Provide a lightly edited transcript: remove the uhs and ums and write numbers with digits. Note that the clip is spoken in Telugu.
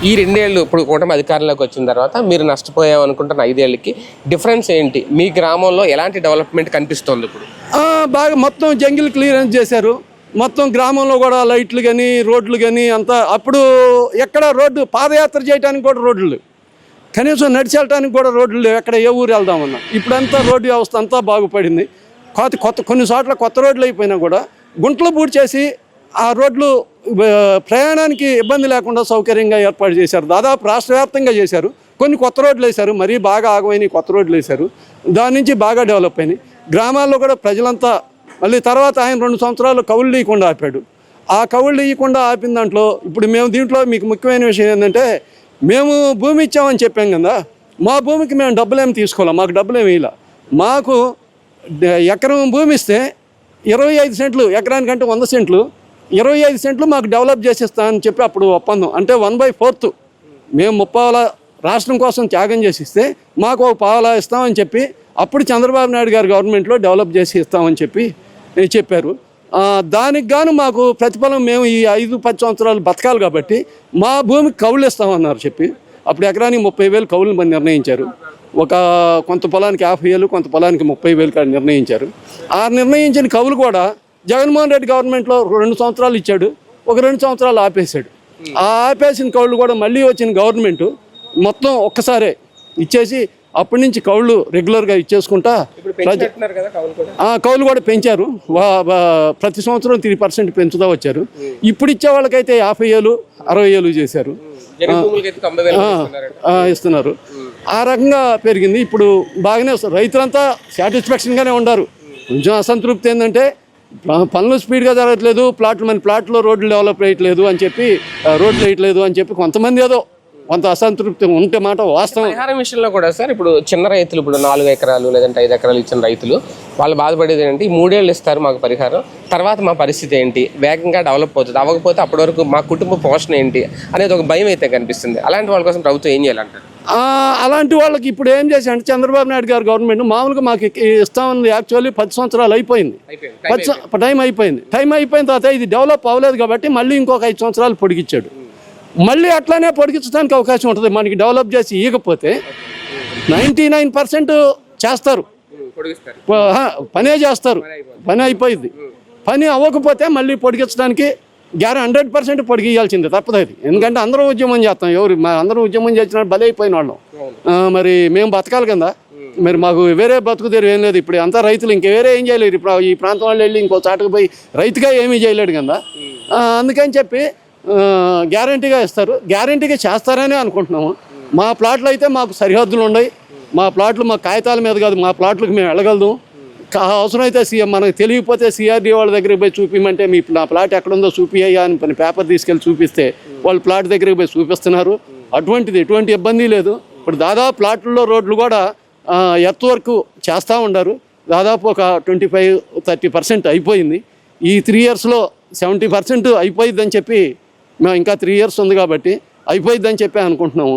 ఈ 2 ఏళ్ళు ఇప్పుడు కూటమి అధికారంలోకి వచ్చిన తర్వాత మీరు నష్టపోయాం అనుకుంటున్న 5 ఏళ్ళకి డిఫరెన్స్ ఏంటి? మీ గ్రామంలో ఎలాంటి డెవలప్మెంట్ కనిపిస్తుంది ఇప్పుడు? బాగా మొత్తం జంగిల్ క్లియరెన్స్ చేశారు. మొత్తం గ్రామంలో కూడా లైట్లు కానీ రోడ్లు కానీ అంతా. అప్పుడు ఎక్కడ రోడ్డు పాదయాత్ర చేయడానికి కూడా రోడ్లు లేవు, కనీసం నడిచి వెళ్ళడానికి కూడా రోడ్లు లేవు. ఎక్కడ ఏ ఊరు వెళ్దామన్నా ఇప్పుడంతా రోడ్డు వ్యవస్థ అంతా బాగుపడింది. కొన్ని చోట్ల కొత్త రోడ్లు అయిపోయినా కూడా గుంటలు పూడి చేసి ఆ రోడ్లు ప్రయాణానికి ఇబ్బంది లేకుండా సౌకర్యంగా ఏర్పాటు చేశారు. దాదాపు రాష్ట్ర వ్యాప్తంగా చేశారు. కొన్ని కొత్త రోడ్లు వేశారు, మరీ బాగా ఆగమైనవి కొత్త రోడ్లు వేశారు. దాని నుంచి బాగా డెవలప్ అయినాయి. గ్రామాల్లో కూడా ప్రజలంతా మళ్ళీ తర్వాత ఆయన 2 సంవత్సరాలు కౌళ్ళు ఇవ్వకుండా ఆపాడు. ఆ కౌళ్ళు ఇవ్వకుండా ఆపిన దాంట్లో ఇప్పుడు మేము దీంట్లో మీకు ముఖ్యమైన విషయం ఏంటంటే, మేము భూమి ఇచ్చామని చెప్పాం కదా, మా భూమికి మేము డబ్బులేమి తీసుకోవాలి, మాకు డబ్బులేమి ఇలా. మాకు ఎకరం భూమి ఇస్తే 25 సెంట్లు, ఎకరానికంటే 100 సెంట్లు, 25 సెంట్లు మాకు డెవలప్ చేసిస్తామని చెప్పి అప్పుడు ఒప్పందం. అంటే 1/4 మేము 30 రాష్ట్రం కోసం త్యాగం చేసి ఇస్తే మాకు 1/4 ఇస్తామని చెప్పి అప్పుడు చంద్రబాబు నాయుడు గారి గవర్నమెంట్లో డెవలప్ చేసి ఇస్తామని చెప్పి చెప్పారు. దానికి గాను మాకు ప్రతిఫలం మేము ఈ 5-10 సంవత్సరాలు బతకాలి కాబట్టి మా భూమికి కౌలు ఇస్తామన్నారు చెప్పి అప్పుడు ఎకరానికి 30,000 కౌలు మంది నిర్ణయించారు. కొంత పొలానికి 50,000, కొంత పొలానికి 30,000 నిర్ణయించారు. ఆ నిర్ణయించిన కౌలు కూడా జగన్మోహన్ రెడ్డి గవర్నమెంట్లో 2 సంవత్సరాలు ఇచ్చాడు, 2 సంవత్సరాలు ఆపేశాడు. ఆ ఆపేసిన కౌళ్ళు కూడా మళ్ళీ వచ్చిన గవర్నమెంట్ మొత్తం ఒక్కసారే ఇచ్చేసి అప్పటి నుంచి కౌళ్ళు రెగ్యులర్గా ఇచ్చేసుకుంటా కౌలు కూడా పెంచారు. ప్రతి సంవత్సరం 3% పెంచుతూ వచ్చారు. ఇప్పుడు ఇచ్చే వాళ్ళకైతే 50,000, 60,000 చేశారు, ఇస్తున్నారు. ఆ రకంగా పెరిగింది. ఇప్పుడు బాగానే రైతులంతా సాటిస్ఫాక్షన్గానే ఉన్నారు. కొంచెం అసంతృప్తి ఏంటంటే పనులు స్పీడ్గా జరగట్లేదు, ప్లాట్లో రోడ్లు డెవలప్ చేయట్లేదు అని చెప్పి, రోడ్లు వేయట్లేదు అని చెప్పి కొంతమంది ఏదో కొంత అసంతృప్తి ఉంటే మాట వాస్తవం. పరిహారం విషయంలో కూడా సార్ ఇప్పుడు చిన్న రైతులు, ఇప్పుడు 4 ఎకరాలు లేదంటే 5 ఎకరాలు ఇచ్చిన రైతులు వాళ్ళు బాధపడేది ఏంటి? 3 ఏళ్ళు ఇస్తారు మాకు పరిహారం, తర్వాత మా పరిస్థితి ఏంటి? వేగంగా డెవలప్ అవుతుంది, అవ్వకపోతే అప్పటి వరకు మా కుటుంబ పోషణ ఏంటి అనేది ఒక భయం అయితే కనిపిస్తుంది. అలాంటి వాళ్ళ కోసం ప్రభుత్వం ఏం చేయాలంటారు? అలాంటి వాళ్ళకి ఇప్పుడు ఏం చేశారంటే చంద్రబాబు నాయుడు గారు గవర్నమెంట్ మామూలుగా మాకు ఇస్తామని యాక్చువల్లీ 10 సంవత్సరాలు అయిపోయింది. టైం అయిపోయిన తర్వాత ఇది డెవలప్ అవ్వలేదు కాబట్టి మళ్ళీ ఇంకొక 5 సంవత్సరాలు పొడిగించాడు. మళ్ళీ అట్లానే పొడిగించడానికి అవకాశం ఉంటుంది. మనకి డెవలప్ చేసి ఇవ్వకపోతే 99% చేస్తారు, పనే చేస్తారు, పని అయిపోయింది. పని అవ్వకపోతే మళ్ళీ పొడిగించడానికి 100% పొడిగియాల్సిందే, తప్పదు అది. ఎందుకంటే అందరం ఉద్యమం చేస్తాం, అందరం ఉద్యమం చేసినట్టు బలి అయిపోయిన వాళ్ళం. మరి మేము బతకాలి కదా, మరి మాకు వేరే బతుకు తెరు ఏం లేదు. ఇప్పుడు అంతా రైతులు, ఇంక వేరే ఏం చేయలేరు. ఇప్పుడు ఈ ప్రాంతం వాళ్ళు వెళ్ళి ఇంకో చాటుకు పోయి రైతుగా ఏమీ చేయలేడు కదా. అందుకని చెప్పి గ్యారంటీగా ఇస్తారు, గ్యారంటీగా చేస్తారని అనుకుంటున్నాము. మా ప్లాట్లు అయితే మాకు సరిహద్దులు ఉన్నాయి. మా ప్లాట్లు మా కాగితాల మీద కాదు, మా ప్లాట్లకు మేము వెళ్ళగలదు. అవసరమైతే మనకు తెలియకపోతే సిఆర్డీ వాళ్ళ దగ్గరికి పోయి చూపించమంటే నా ప్లాట్ ఎక్కడుందో చూపియ్యా అని పేపర్ తీసుకెళ్ళి చూపిస్తే వాళ్ళు ప్లాట్ దగ్గరికి పోయి చూపిస్తున్నారు. ఎటువంటి ఇబ్బంది లేదు. ఇప్పుడు దాదాపు ప్లాట్లలో రోడ్లు కూడా ఎర్త్ వర్క్ చేస్తూ ఉన్నారు. దాదాపు ఒక 25-30% అయిపోయింది. ఈ 3 ఇయర్స్లో 70% అయిపోయిద్దని చెప్పి మేము ఇంకా 3 ఇయర్స్ ఉంది కాబట్టి అయిపోయిద్దని చెప్పి అనుకుంటున్నాము.